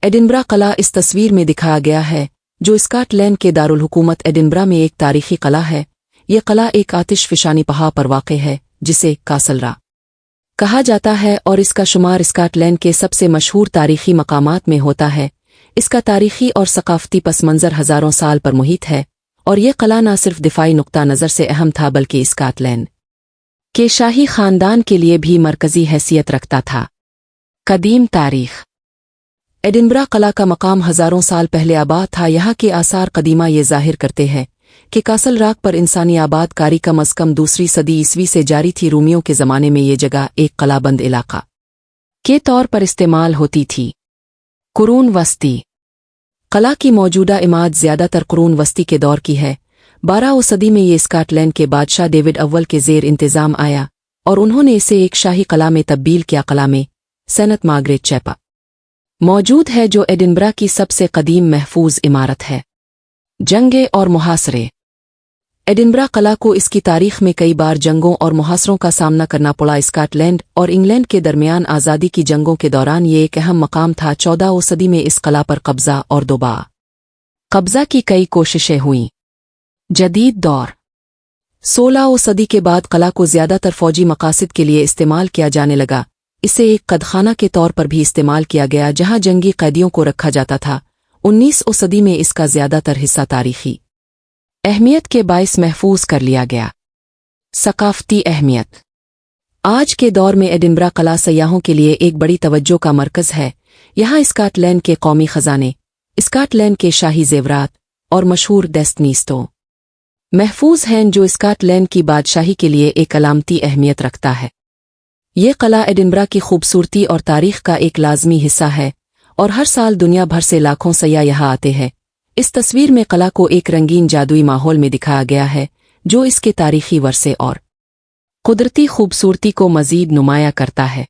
Edinburgh कला इस तस्वीर में दिखाया गया है, जो स्कॉटलैंड के दारुल हुकूमत एडिनबरा में एक तारीखी कला है। ये कला एक आतिशफिशानी पहाड़ पर वाक़ है, जिसे कासल रॉक कहा जाता है और इसका शुमार स्कॉटलैंड के सबसे मशहूर तारीखी मकामात में होता है। इसका तारीखी और सकाफती पस मंज़र हज़ारों साल पर मुहित है, और ये कला न सिर्फ दिफाई नुक्ता नज़र से अहम था बल्कि स्कॉटलैंड के शाही ख़ानदान के लिए भी मरकज़ी हैसियत रखता था। कदीम तारीख़ एडिनबरा कला का मकाम हज़ारों साल पहले आबाद था। यहाँ के आसार कदीमा ये ज़ाहिर करते हैं कि कासल रॉक पर इंसानी आबादकारी कम अज़ कम 2वीं सदी ईस्वी से जारी थी। रूमियों के ज़माने में ये जगह एक कलाबंद इलाका के तौर पर इस्तेमाल होती थी। कुरून वस्ती कला की मौजूदा इमारत ज़्यादातर कुरून वस्ती के दौर की है। 12वीं सदी में ये स्कॉटलैंड के बादशाह डेविड अव्वल के ज़ेर इंतज़ाम आया और उन्होंने इसे एक शाही कला में तब्दील किया। कला में सेंट मार्गरेट चैपल मौजूद है, जो एडिनबरा की सबसे कदीम महफूज इमारत है। जंगे और मुहासरे एडिनबरा कला को इसकी तारीख में कई बार जंगों और मुहासरों का सामना करना पड़ा। स्कॉटलैंड और इंग्लैंड के दरमियान आज़ादी की जंगों के दौरान ये एक अहम मकाम था। 14वीं सदी में इस कला पर कब्ज़ा और दोबारा कब्ज़ा की कई कोशिशें हुईं। जदीद दौर 16वीं सदी के बाद कला को ज़्यादातर फ़ौजी मकासद के लिए इस्तेमाल किया जाने लगा। इसे एक कदखाना के तौर पर भी इस्तेमाल किया गया, जहां जंगी कैदियों को रखा जाता था। 19वीं सदी में इसका ज़्यादातर हिस्सा तारीखी अहमियत के बायस महफूज कर लिया गया। सकाफती अहमियत आज के दौर में एडिनबरा कला सयाहों के लिए एक बड़ी तवज्जो का मरकज़ है। यहाँ स्कॉटलैंड के कौमी ख़जाने, स्कॉटलैंड के शाही ज़ेवरात और मशहूर डेस्टिनीज़ महफूज हैं, जो स्कॉटलैंड की बादशाही के लिए एक अलामती अहमियत रखता है। ये कला एडिनबरा की खूबसूरती और तारीख़ का एक लाज़मी हिस्सा है, और हर साल दुनिया भर से लाखों सयाह यहाँ आते हैं। इस तस्वीर में कला को एक रंगीन जादुई माहौल में दिखाया गया है, जो इसके तारीख़ी वर्से और कुदरती खूबसूरती को मज़ीद नुमाया करता है।